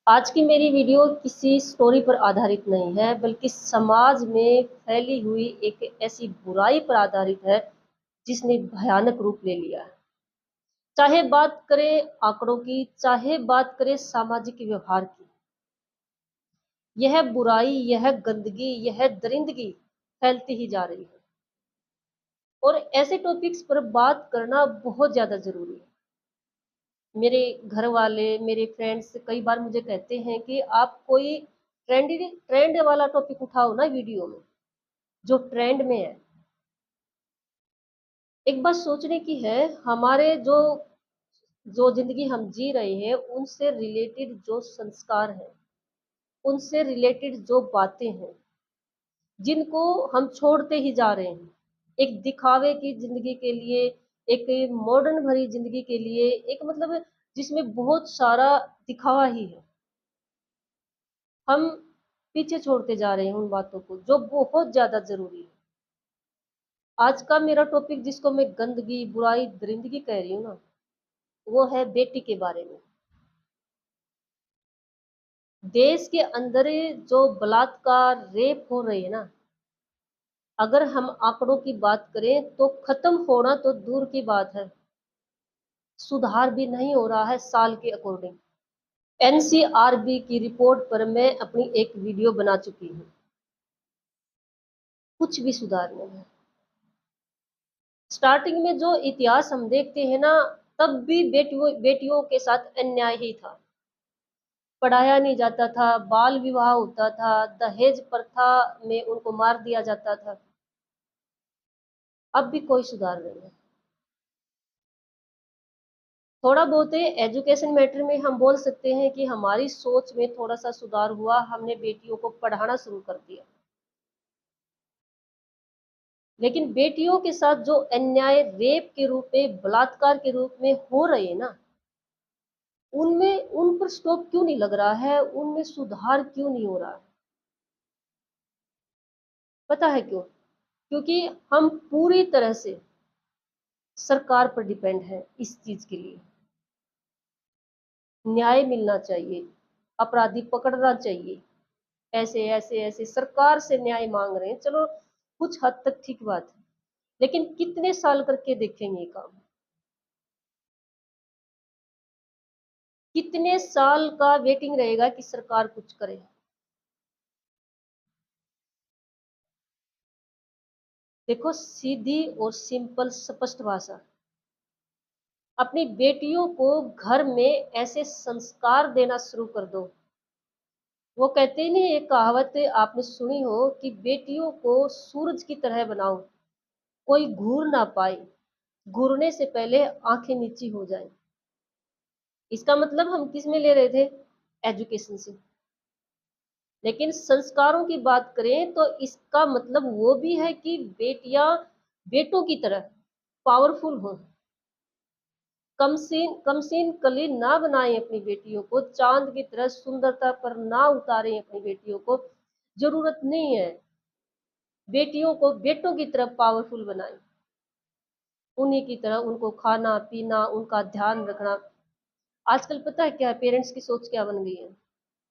आज की मेरी वीडियो किसी स्टोरी पर आधारित नहीं है, बल्कि समाज में फैली हुई एक ऐसी बुराई पर आधारित है जिसने भयानक रूप ले लिया है। चाहे बात करें आंकड़ों की, चाहे बात करें सामाजिक व्यवहार की, यह बुराई, यह गंदगी, यह दरिंदगी फैलती ही जा रही है। और ऐसे टॉपिक्स पर बात करना बहुत ज्यादा जरूरी है। मेरे घर वाले, मेरे फ्रेंड्स कई बार मुझे कहते हैं कि आप कोई ट्रेंड वाला टॉपिक उठाओ ना वीडियो में, जो ट्रेंड में है। एक बात सोचने की है, हमारे जो जो जिंदगी हम जी रहे हैं उनसे रिलेटेड जो संस्कार हैं, उनसे रिलेटेड जो बातें हैं, जिनको हम छोड़ते ही जा रहे हैं एक दिखावे की जिंदगी के लिए, एक मॉडर्न भरी जिंदगी के लिए, एक मतलब जिसमें बहुत सारा दिखावा ही है। हम पीछे छोड़ते जा रहे हैं उन बातों को जो बहुत ज्यादा जरूरी है। आज का मेरा टॉपिक, जिसको मैं गंदगी, बुराई, दरिंदगी कह रही हूँ ना, वो है बेटी के बारे में। देश के अंदर जो बलात्कार, रेप हो रहे हैं ना, अगर हम आंकड़ों की बात करें तो खत्म होना तो दूर की बात है, सुधार भी नहीं हो रहा है साल के अकॉर्डिंग। एनसीआरबी की रिपोर्ट पर मैं अपनी एक वीडियो बना चुकी हूँ, कुछ भी सुधार नहीं है। स्टार्टिंग में जो इतिहास हम देखते हैं ना, तब भी बेटियों के साथ अन्याय ही था। पढ़ाया नहीं जाता था, बाल विवाह होता था, दहेज प्रथा में उनको मार दिया जाता था। अब भी कोई सुधार नहीं है। थोड़ा बहुत एजुकेशन मैटर में हम बोल सकते हैं कि हमारी सोच में थोड़ा सा सुधार हुआ, हमने बेटियों को पढ़ाना शुरू कर दिया। लेकिन बेटियों के साथ जो अन्याय रेप के रूप में, बलात्कार के रूप में हो रहे हैं ना, उनमें उन पर स्टॉप क्यों नहीं लग रहा है, उनमें सुधार क्यों नहीं हो रहा है? पता है क्यों? क्योंकि हम पूरी तरह से सरकार पर डिपेंड है इस चीज के लिए। न्याय मिलना चाहिए, अपराधी पकड़ना चाहिए, ऐसे ऐसे ऐसे सरकार से न्याय मांग रहे हैं। चलो, कुछ हद तक ठीक बात है, लेकिन कितने साल करके देखेंगे ये काम? कितने साल का वेटिंग रहेगा कि सरकार कुछ करे? देखो, सीधी और सिंपल स्पष्ट भाषा, अपनी बेटियों को घर में ऐसे संस्कार देना शुरू कर दो। वो कहते ही नहीं, एक कहावत आपने सुनी हो कि बेटियों को सूरज की तरह बनाओ, कोई घूर ना पाए, घूरने से पहले आंखें नीची हो जाएं। इसका मतलब हम किस में ले रहे थे? एजुकेशन से। लेकिन संस्कारों की बात करें तो इसका मतलब वो भी है कि बेटियां बेटों की तरह पावरफुल हो। कमसीन कली ना बनाएं अपनी बेटियों को, चांद की तरह सुंदरता पर ना उतारें अपनी बेटियों को। जरूरत नहीं है। बेटियों को बेटों की तरह पावरफुल बनाएं, उन्हीं की तरह उनको खाना पीना, उनका ध्यान रखना। आजकल पता है क्या है, पेरेंट्स की सोच क्या बन गई है?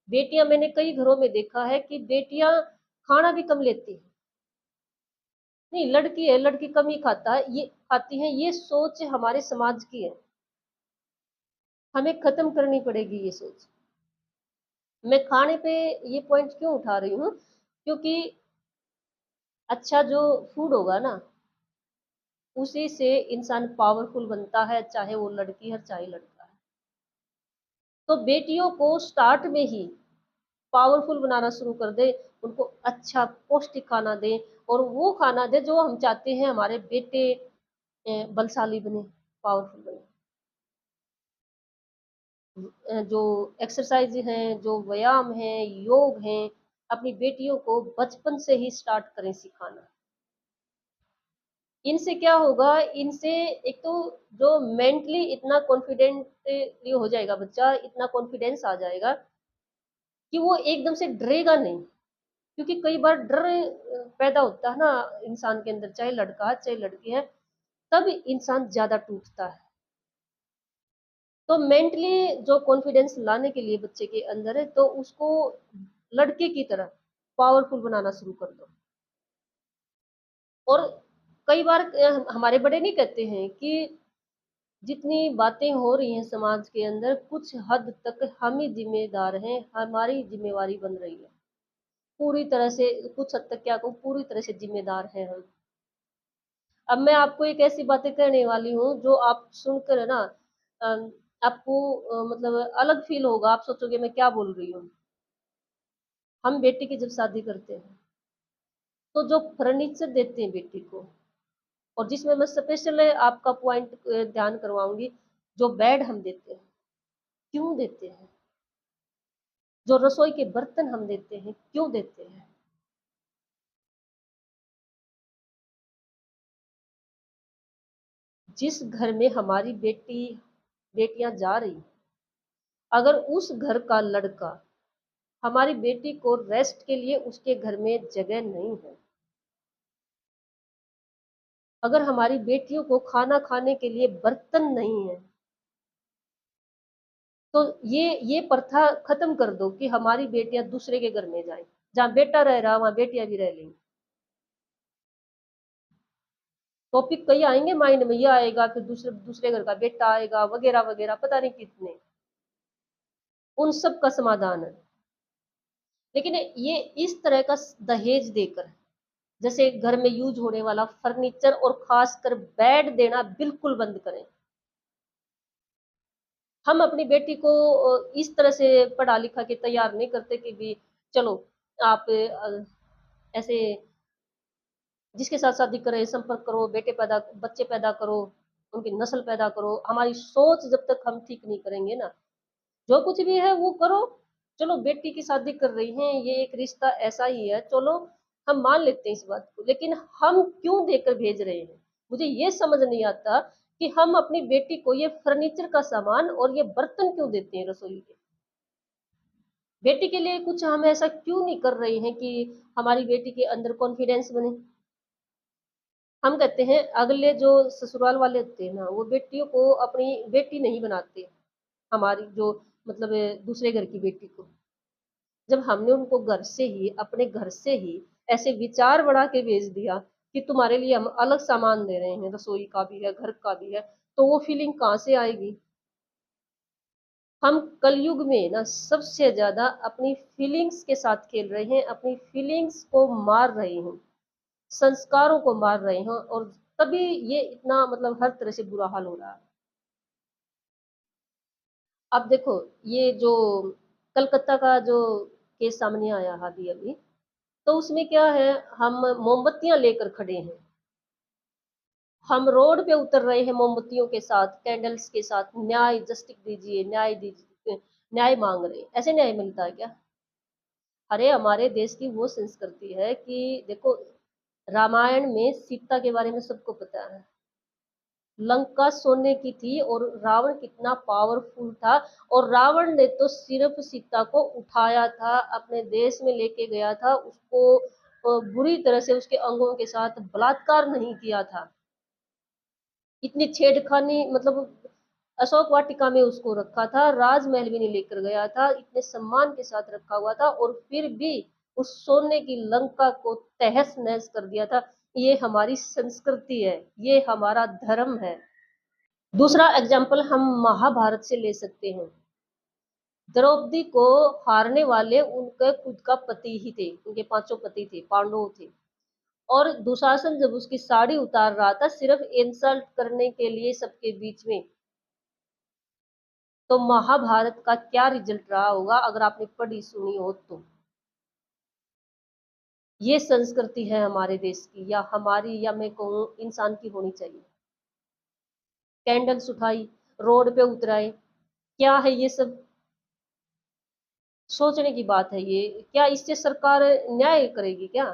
बेटियां, मैंने कई घरों में देखा है कि बेटियां खाना भी कम लेती हैं। नहीं, लड़की है, लड़की कम ही खाती है, ये सोच हमारे समाज की है। हमें खत्म करनी पड़ेगी ये सोच। मैं खाने पे ये पॉइंट क्यों उठा रही हूँ? क्योंकि अच्छा जो फूड होगा ना, उसी से इंसान पावरफुल बनता है, चाहे वो लड़की है चाहे लड़का है। तो बेटियों को स्टार्ट में ही पावरफुल बनाना शुरू कर दे, उनको अच्छा पौष्टिक खाना दे, और वो खाना दे जो हम चाहते हैं हमारे बेटे बलशाली बने, पावरफुल बने। जो एक्सरसाइज हैं, जो व्यायाम है, योग हैं, अपनी बेटियों को बचपन से ही स्टार्ट करें सिखाना। इनसे क्या होगा? इनसे एक तो जो मेंटली इतना कॉन्फिडेंटली हो जाएगा बच्चा, इतना कॉन्फिडेंस आ जाएगा कि वो एकदम से डरेगा नहीं। क्योंकि कई बार डर पैदा होता है ना इंसान के अंदर, चाहे लड़का है चाहे लड़की है, तब इंसान ज्यादा टूटता है। तो मेंटली जो कॉन्फिडेंस लाने के लिए बच्चे के अंदर है, तो उसको लड़के की तरह पावरफुल बनाना शुरू कर दो। और कई बार हमारे बड़े नहीं कहते हैं कि जितनी बातें हो रही हैं समाज के अंदर, कुछ हद तक हम ही जिम्मेदार हैं, हमारी जिम्मेवारी बन रही है पूरी तरह से। कुछ हद तक क्या कहूँ, पूरी तरह से जिम्मेदार हैं हम। अब मैं आपको एक ऐसी बातें कहने वाली हूँ जो आप सुनकर है ना, अम, आपको मतलब अलग फील होगा, आप सोचोगे मैं क्या बोल रही हूँ। हम बेटी की जब शादी करते हैं, तो जो फर्नीचर देते हैं बेटी को, और जिसमें मैं स्पेशल आपका पॉइंट ध्यान करवाऊंगी, जो बेड हम देते हैं, क्यों देते हैं, जो रसोई के बर्तन हम देते हैं, क्यों देते हैं। जिस घर में हमारी बेटियां जा रही, अगर उस घर का लड़का हमारी बेटी को रेस्ट के लिए उसके घर में जगह नहीं है, अगर हमारी बेटियों को खाना खाने के लिए बर्तन नहीं है, तो ये प्रथा खत्म कर दो कि हमारी बेटियां दूसरे के घर में जाएं। जहां बेटा रह रहा वहां बेटियां भी रह लेंगी। टॉपिक कई आएंगे माइंड में, ये आएगा, फिर दूसरे दूसरे घर का बेटा आएगा, वगैरह वगैरह, पता नहीं कितने। उन सब का समाधान है। लेकिन ये इस तरह का दहेज देकर, जैसे घर में यूज होने वाला फर्नीचर और खासकर बेड देना बिल्कुल बंद करें। हम अपनी बेटी को इस तरह से पढ़ा लिखा के तैयार नहीं करते कि भी चलो आप ऐसे जिसके साथ शादी करें, संपर्क करो, बेटे पैदा बच्चे पैदा करो, उनकी नस्ल पैदा करो। हमारी सोच जब तक हम ठीक नहीं करेंगे ना, जो कुछ भी है वो करो। चलो बेटी की शादी कर रही हैं, ये एक रिश्ता ऐसा ही है, चलो हम मान लेते हैं इस बात को, लेकिन हम क्यों देकर भेज रहे हैं। मुझे ये समझ नहीं आता कि हम अपनी बेटी को ये फर्नीचर का सामान और ये बर्तन क्यों देते हैं रसोई के। बेटी के लिए कुछ हम ऐसा क्यों नहीं कर रहे हैं कि हमारी बेटी के अंदर कॉन्फिडेंस बने। हम कहते हैं अगले जो ससुराल वाले होते हैं ना, वो बेटियों को अपनी बेटी नहीं बनाते, हमारी जो मतलब दूसरे घर की बेटी को। जब हमने उनको घर से ही, अपने घर से ही ऐसे विचार बढ़ा के भेज दिया कि तुम्हारे लिए हम अलग सामान दे रहे हैं, रसोई का भी है, घर का भी है, तो वो फीलिंग कहाँ से आएगी। हम कलयुग में ना सबसे ज्यादा अपनी फीलिंग्स के साथ खेल रहे हैं, अपनी फीलिंग्स को मार रहे हैं, संस्कारों को मार रहे हैं, और तभी ये इतना मतलब हर तरह से बुरा हाल हो रहा है। अब देखो, ये जो कलकत्ता का जो केस सामने आया अभी अभी, तो उसमें क्या है, हम मोमबत्तियां लेकर खड़े हैं, हम रोड पे उतर रहे हैं मोमबत्तियों के साथ, कैंडल्स के साथ, न्याय जस्टिस दीजिए, न्याय दीजिए, न्याय मांग रहे हैं। ऐसे न्याय मिलता है क्या। अरे हमारे देश की वो संस्कृति है कि देखो, रामायण में सीता के बारे में सबको पता है, लंका सोने की थी और रावण कितना पावरफुल था। और रावण ने तो सिर्फ सीता को उठाया था, अपने देश में लेके गया था, उसको बुरी तरह से उसके अंगों के साथ बलात्कार नहीं किया था। इतनी छेड़खानी मतलब अशोक वाटिका में उसको रखा था, राजमहल भी नहीं लेकर गया था, इतने सम्मान के साथ रखा हुआ था, और फिर भी उस सोने की लंका को तहस नहस कर दिया था। ये हमारी संस्कृति है, ये हमारा धर्म है। दूसरा एग्जाम्पल हम महाभारत से ले सकते हैं। द्रौपदी को हारने वाले उनके खुद का पति ही थे, उनके पांचों पति थे, पांडव थे। और दुशासन जब उसकी साड़ी उतार रहा था सिर्फ इंसल्ट करने के लिए सबके बीच में, तो महाभारत का क्या रिजल्ट रहा होगा अगर आपने पढ़ी सुनी हो तो। ये संस्कृति है हमारे देश की, या हमारी, या मैं कहूँ इंसान की होनी चाहिए। कैंडल्स उठाई, रोड पे उतराए, क्या है ये सब। सोचने की बात है ये। क्या इससे सरकार न्याय करेगी क्या।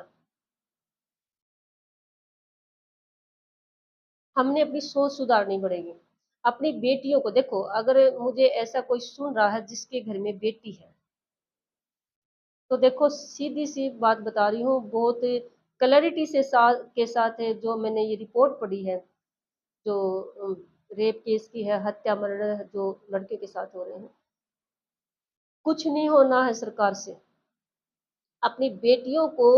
हमने अपनी सोच सुधारनी पड़ेगी। अपनी बेटियों को देखो, अगर मुझे ऐसा कोई सुन रहा है जिसके घर में बेटी है, तो देखो सीधी सी बात बता रही हूँ, बहुत क्लैरिटी से के साथ है, जो मैंने ये रिपोर्ट पढ़ी है, जो रेप केस की है, हत्या मर्डर जो लड़के के साथ हो रहे हैं। कुछ नहीं होना है सरकार से। अपनी बेटियों को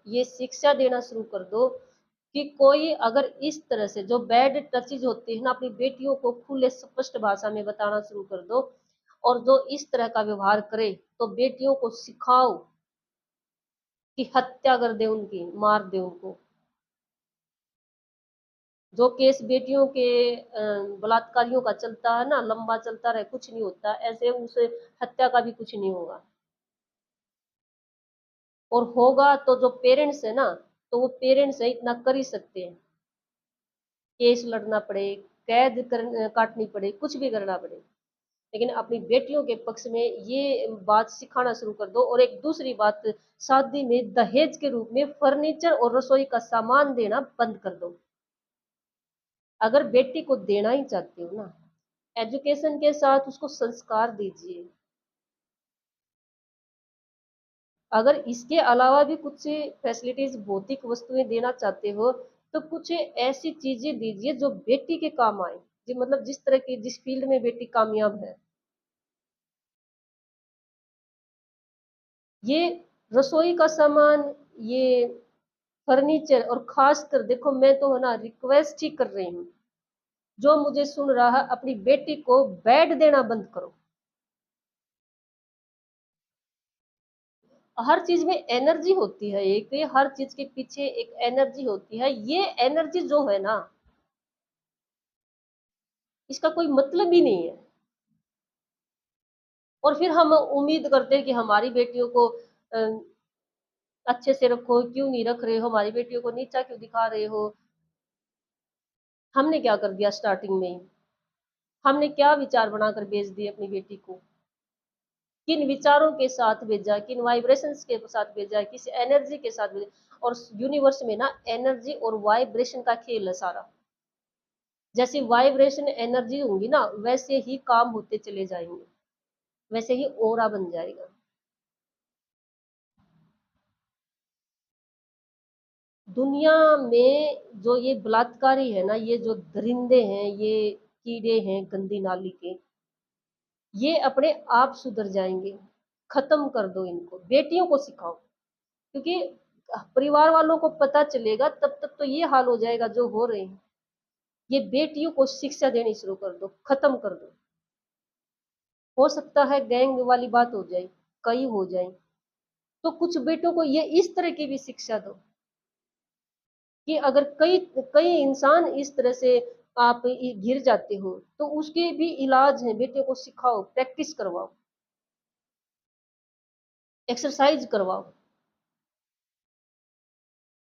ये शिक्षा देना शुरू कर दो कि कोई अगर इस तरह से जो बैड टचेज होती है ना, अपनी बेटियों को खुले स्पष्ट भाषा में बताना शुरू कर दो। और जो इस तरह का व्यवहार करे तो बेटियों को सिखाओ कि हत्या कर दे उनकी, मार दे उनको। जो केस बेटियों के बलात्कारियों का चलता है ना, लंबा चलता रहे, कुछ नहीं होता, ऐसे उसे हत्या का भी कुछ नहीं होगा। और होगा तो जो पेरेंट्स है ना, तो वो पेरेंट्स है इतना कर ही सकते हैं। केस लड़ना पड़े, काटनी पड़े, कुछ भी करना पड़े, लेकिन अपनी बेटियों के पक्ष में ये बात सिखाना शुरू कर दो। और एक दूसरी बात, शादी में दहेज के रूप में फर्नीचर और रसोई का सामान देना बंद कर दो। अगर बेटी को देना ही चाहते हो ना, एजुकेशन के साथ उसको संस्कार दीजिए। अगर इसके अलावा भी कुछ फैसिलिटीज, भौतिक वस्तुएं देना चाहते हो, तो कुछ ऐसी चीजें दीजिए जो बेटी के काम आए, जी मतलब जिस तरह की, जिस फील्ड में बेटी कामयाब है। ये रसोई का सामान, ये फर्नीचर, और खासकर देखो, मैं तो है ना रिक्वेस्ट ही कर रही हूँ, जो मुझे सुन रहा है, अपनी बेटी को बेड देना बंद करो। हर चीज में एनर्जी होती है, एक ये हर चीज के पीछे एक एनर्जी होती है। ये एनर्जी जो है ना, इसका कोई मतलब ही नहीं है। और फिर हम उम्मीद करते हैं कि हमारी बेटियों को अच्छे से रखो, क्यों नहीं रख रहे हो, हमारी बेटियों को नीचा क्यों दिखा रहे हो। हमने क्या कर दिया स्टार्टिंग में ही? हमने क्या विचार बनाकर भेज दिए अपनी बेटी को? किन विचारों के साथ भेजा, किन वाइब्रेशंस के साथ भेजा, किस एनर्जी के साथ भेजा। और यूनिवर्स में ना एनर्जी और वाइब्रेशन का खेल है सारा। जैसी वाइब्रेशन एनर्जी होंगी ना, वैसे ही काम होते चले जाएंगे, वैसे ही ओरा बन जाएगा। दुनिया में जो ये बलात्कारी है ना, ये जो दरिंदे हैं, ये कीड़े हैं गंदी नाली के, ये अपने आप सुधर जाएंगे। खत्म कर दो इनको, बेटियों को सिखाओ। क्योंकि परिवार वालों को पता चलेगा तब तक तो ये हाल हो जाएगा जो हो रहे हैं। ये बेटियों को शिक्षा देनी शुरू कर दो, खत्म कर दो। हो सकता है गैंग वाली बात हो जाए, कई हो जाए, तो कुछ बेटों को ये इस तरह की भी शिक्षा दो कि अगर कई कई इंसान इस तरह से आप गिर जाते हो, तो उसके भी इलाज है। बेटियों को सिखाओ, प्रैक्टिस करवाओ, एक्सरसाइज करवाओ।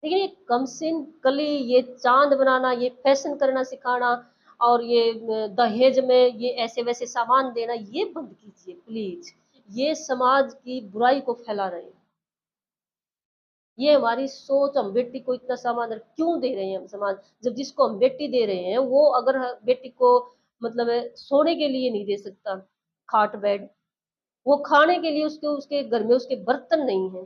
लेकिन ये कम सिन कली, ये चांद बनाना, ये फैशन करना सिखाना, और ये दहेज में ये ऐसे वैसे सामान देना, ये बंद कीजिए प्लीज। ये समाज की बुराई को फैला रहे हैं। ये हमारी सोच, हम बेटी को इतना सामान क्यों दे रहे हैं हम समाज, जब जिसको हम बेटी दे रहे हैं वो अगर बेटी को मतलब सोने के लिए नहीं दे सकता खाट बेड, वो खाने के लिए उसके उसके घर में उसके बर्तन नहीं है,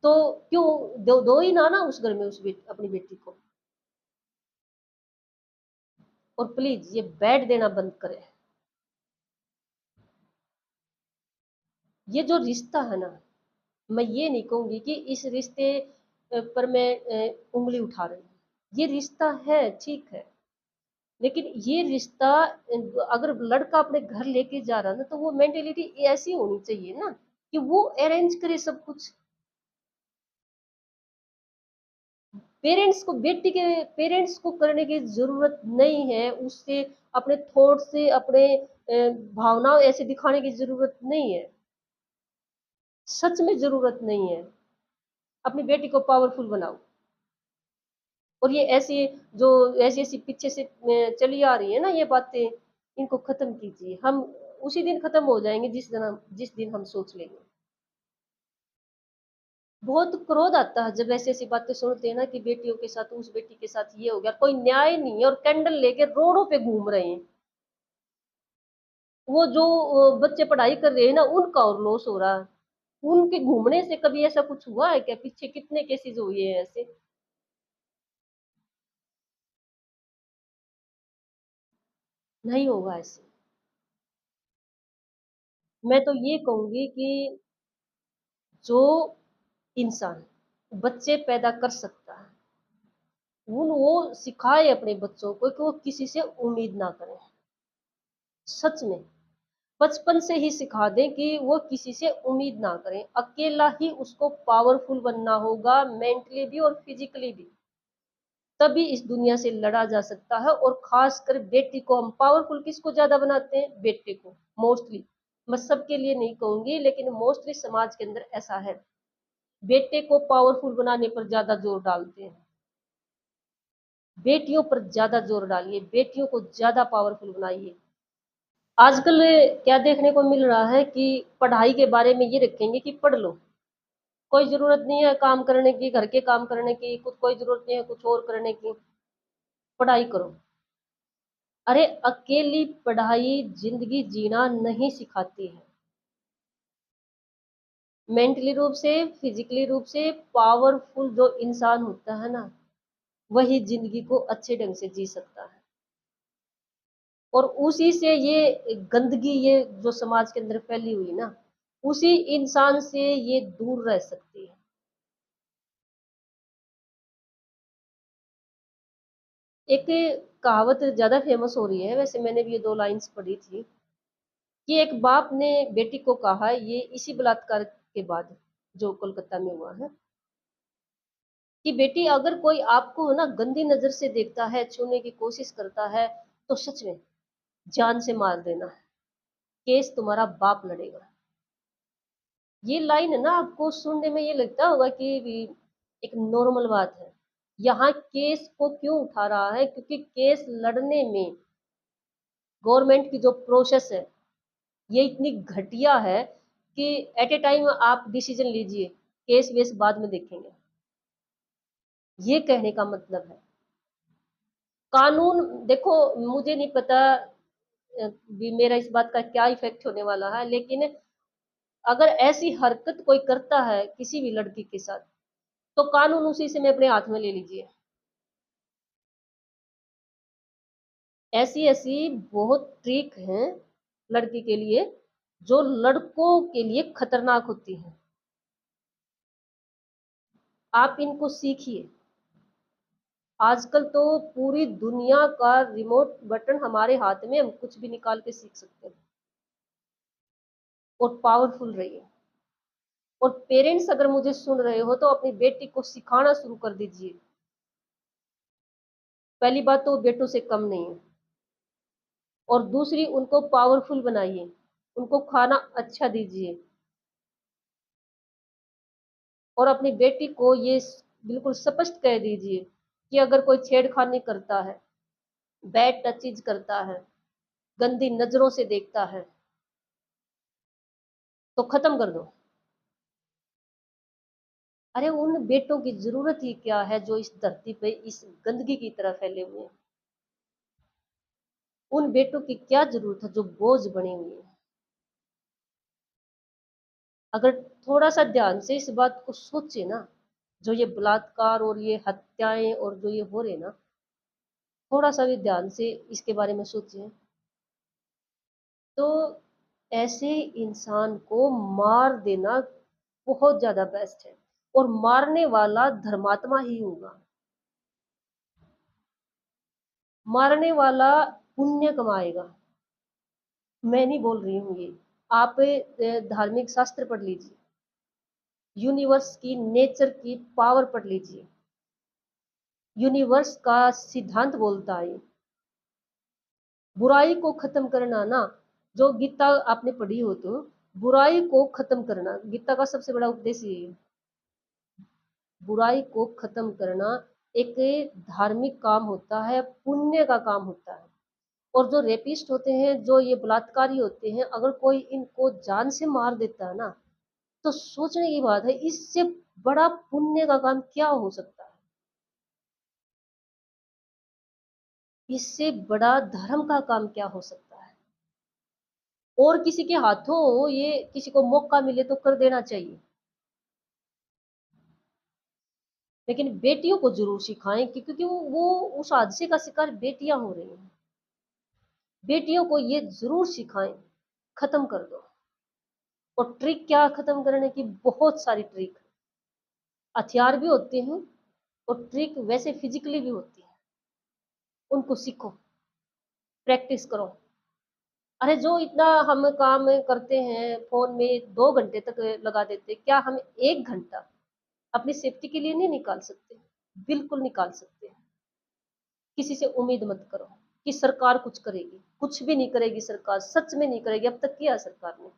तो क्यों दो ही ना उस घर में अपनी बेटी को। और प्लीज ये बेड देना बंद करें। ये जो रिश्ता है ना, मैं ये नहीं कहूंगी कि इस रिश्ते पर मैं उंगली उठा रही हूँ। ये रिश्ता है, ठीक है, लेकिन ये रिश्ता अगर लड़का अपने घर लेके जा रहा है ना, तो वो मेंटेलिटी ऐसी होनी चाहिए ना कि वो अरेंज करे सब कुछ। पेरेंट्स को, बेटी के पेरेंट्स को करने की जरूरत नहीं है, उससे अपने थॉट से, अपने भावनाओं ऐसे दिखाने की जरूरत नहीं है। सच में जरूरत नहीं है। अपनी बेटी को पावरफुल बनाओ। और ये ऐसी जो ऐसी ऐसी पीछे से चली आ रही है ना ये बातें, इनको खत्म कीजिए। हम उसी दिन खत्म हो जाएंगे जिस दिन हम सोच लेंगे। बहुत क्रोध आता है जब ऐसी ऐसी बातें सुनते हैं ना कि बेटियों के साथ, उस बेटी के साथ ये हो गया, कोई न्याय नहीं है, और कैंडल लेके रोडों पे घूम रहे हैं। वो जो बच्चे पढ़ाई कर रहे हैं ना, उनका और लॉस हो रहा है। उनके घूमने से कभी ऐसा कुछ हुआ है क्या? पीछे कितने केसेस हुए हैं ऐसे। नहीं होगा ऐसे। मैं तो ये कहूँगी कि जो इंसान बच्चे पैदा कर सकता है, वो सिखाए अपने बच्चों को कि वो किसी से उम्मीद ना करें। सच में, बचपन से ही सिखा दें कि वो किसी से उम्मीद ना करें। अकेला ही उसको पावरफुल बनना होगा, मेंटली भी और फिजिकली भी। तभी इस दुनिया से लड़ा जा सकता है। और खासकर बेटी को हम पावरफुल किसको ज्यादा बनाते हैं? बेटे को मोस्टली। मैं सबके लिए नहीं कहूंगी, लेकिन मोस्टली समाज के अंदर ऐसा है। बेटे को पावरफुल बनाने पर ज्यादा जोर डालते हैं। बेटियों पर ज्यादा जोर डालिए, बेटियों को ज्यादा पावरफुल बनाइए। आजकल क्या देखने को मिल रहा है कि पढ़ाई के बारे में ये रखेंगे कि पढ़ लो, कोई जरूरत नहीं है काम करने की, घर के काम करने की, कुछ कोई जरूरत नहीं है कुछ और करने की, पढ़ाई करो। अरे अकेली पढ़ाई जिंदगी जीना नहीं सिखाती है। मेंटली रूप से, फिजिकली रूप से पावरफुल जो इंसान होता है ना, वही जिंदगी को अच्छे ढंग से जी सकता है। और उसी से ये गंदगी, ये जो समाज के अंदर फैली हुई ना, उसी इंसान से ये दूर रह सकती है। एक कहावत ज्यादा फेमस हो रही है, वैसे मैंने भी ये दो लाइंस पढ़ी थी कि एक बाप ने बेटी को कहा, ये इसी बलात्कार के बाद जो कोलकाता में हुआ है, कि बेटी अगर कोई आपको ना गंदी नजर से देखता है, छूने की कोशिश करता है, तो सच में जान से मार देना, केस तुम्हारा बाप लड़ेगा। ये लाइन है ना, आपको सुनने में ये लगता होगा कि एक नॉर्मल बात है। यहाँ केस को क्यों उठा रहा है? क्योंकि केस लड़ने में गवर्नमेंट की जो प्रोसेस है, ये इतनी घटिया है कि एट ए टाइम आप डिसीजन लीजिए, केस वेस बाद में देखेंगे। ये कहने का मतलब है कानून। देखो, मुझे नहीं पता भी मेरा इस बात का क्या इफेक्ट होने वाला है, लेकिन अगर ऐसी हरकत कोई करता है किसी भी लड़की के साथ, तो कानून उसी से में अपने हाथ में ले लीजिए। ऐसी ऐसी बहुत ट्रिक हैं लड़की के लिए, जो लड़कों के लिए खतरनाक होती हैं। आप इनको सीखिए। आजकल तो पूरी दुनिया का रिमोट बटन हमारे हाथ में, हम कुछ भी निकाल के सीख सकते हैं। और पावरफुल रहिए। और पेरेंट्स अगर मुझे सुन रहे हो तो अपनी बेटी को सिखाना शुरू कर दीजिए। पहली बात तो वो बेटों से कम नहीं है, और दूसरी उनको पावरफुल बनाइए, उनको खाना अच्छा दीजिए। और अपनी बेटी को ये बिल्कुल स्पष्ट कह दीजिए कि अगर कोई छेड़खानी करता है, बैड टचीज करता है, गंदी नजरों से देखता है, तो खत्म कर दो। अरे उन बेटों की जरूरत ही क्या है जो इस धरती पे इस गंदगी की तरह फैले हुए हैं? उन बेटों की क्या जरूरत है जो बोझ बने हुए हैं? अगर थोड़ा सा ध्यान से इस बात को सोचे ना, जो ये बलात्कार और ये हत्याएं और जो ये हो रहे ना, थोड़ा सा भी ध्यान से इसके बारे में सोचे, तो ऐसे इंसान को मार देना बहुत ज्यादा बेस्ट है। और मारने वाला धर्मात्मा ही होगा। मारने वाला पुण्य कमाएगा। मैं नहीं बोल रही हूँ ये, आप धार्मिक शास्त्र पढ़ लीजिए, यूनिवर्स की, नेचर की पावर पढ़ लीजिए। यूनिवर्स का सिद्धांत बोलता है बुराई को खत्म करना ना। जो गीता आपने पढ़ी हो तो, बुराई को खत्म करना गीता का सबसे बड़ा उपदेश ये है। बुराई को खत्म करना एक धार्मिक काम होता है, पुण्य का काम होता है। और जो रेपिस्ट होते हैं, जो ये बलात्कारी होते हैं, अगर कोई इनको जान से मार देता है ना, तो सोचने की बात है, इससे बड़ा पुण्य का काम क्या हो सकता है? इससे बड़ा धर्म का काम क्या हो सकता है? और किसी के हाथों ये किसी को मौका मिले तो कर देना चाहिए, लेकिन बेटियों को जरूर सिखाएं, क्योंकि वो उस हादसे का शिकार बेटियां हो रही हैं। बेटियों को ये जरूर सिखाएं, खत्म कर दो। और ट्रिक क्या खत्म करने की? बहुत सारी ट्रिक, हथियार भी होते हैं और ट्रिक वैसे फिजिकली भी होती है, उनको सीखो, प्रैक्टिस करो। अरे जो इतना हम काम करते हैं फोन में, 2 घंटे तक लगा देते, क्या हम 1 घंटा अपनी सेफ्टी के लिए नहीं निकाल सकते? बिल्कुल निकाल सकते हैं। किसी से उम्मीद मत करो कि सरकार कुछ करेगी, कुछ भी नहीं करेगी सरकार, सच में नहीं करेगी। अब तक किया सरकार ने?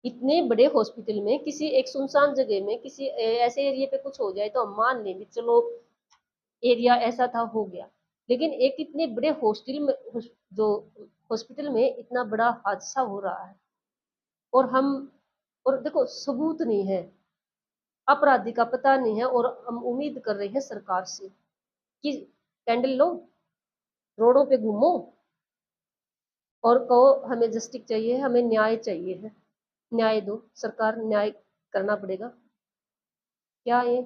इतने बड़े हॉस्पिटल में किसी एक सुनसान जगह में किसी ऐसे एरिया पे कुछ हो जाए तो हम मान लेंगे, चलो एरिया ऐसा था, हो गया। लेकिन एक इतने बड़े हॉस्टल में जो हॉस्पिटल में इतना बड़ा हादसा हो रहा है, और हम, और देखो सबूत नहीं है, अपराधी का पता नहीं है, और हम उम्मीद कर रहे हैं सरकार से कि कैंडल लो, रोडों पे घूमो और कहो हमें जस्टिस चाहिए, हमें न्याय चाहिए है। न्याय दो सरकार, न्याय करना पड़ेगा। क्या ये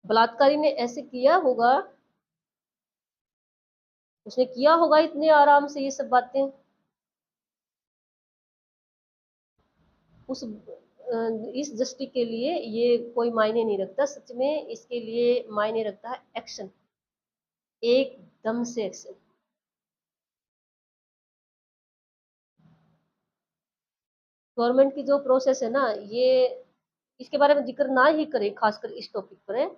बलात्कारी ने ऐसे किया होगा, उसने किया होगा इतने आराम से ये सब बातें, उस इस जस्टिस के लिए ये कोई मायने नहीं रखता। सच में इसके लिए मायने रखता है एक्शन, एकदम से एक्शन। गवर्नमेंट की जो प्रोसेस है ना, ये इसके बारे में जिक्र ना ही करें, खासकर इस टॉपिक पर है,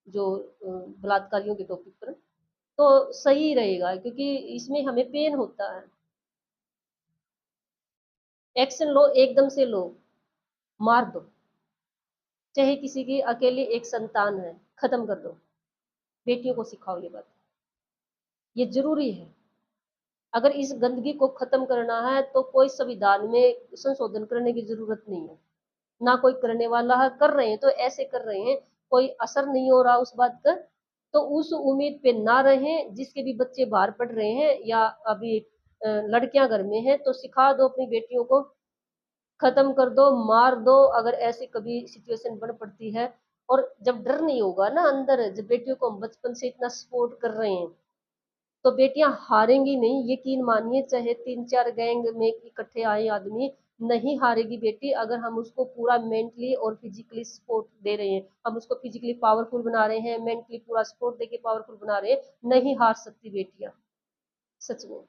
जो बलात्कारियों के टॉपिक पर, तो सही रहेगा, क्योंकि इसमें हमें पेन होता है। एक्शन लो, एकदम से लो, मार दो, चाहे किसी की अकेली एक संतान है, खत्म कर दो। बेटियों को सिखाओ ये बात, ये जरूरी है। अगर इस गंदगी को खत्म करना है तो कोई संविधान में संशोधन करने की जरूरत नहीं है, ना कोई करने वाला है। कर रहे हैं तो ऐसे कर रहे हैं, कोई असर नहीं हो रहा उस बात का, तो उस उम्मीद पे ना रहें। जिसके भी बच्चे बाहर पढ़ रहे हैं या अभी लड़कियां घर में हैं, तो सिखा दो अपनी बेटियों को, खत्म कर दो, मार दो अगर ऐसी कभी सिचुएशन बन पड़ती है। और जब डर नहीं होगा ना अंदर, जब बेटियों को हम बचपन से इतना सपोर्ट कर रहे हैं, तो बेटियां हारेंगी नहीं, यकीन मानिए। चाहे 3-4 गैंग में इकट्ठे आए आदमी, नहीं हारेगी बेटी, अगर हम उसको पूरा मेंटली और फिजिकली सपोर्ट दे रहे हैं, हम उसको फिजिकली पावरफुल बना रहे हैं, मेंटली पूरा सपोर्ट देके पावरफुल बना रहे हैं। नहीं हार सकती बेटियां, सच में।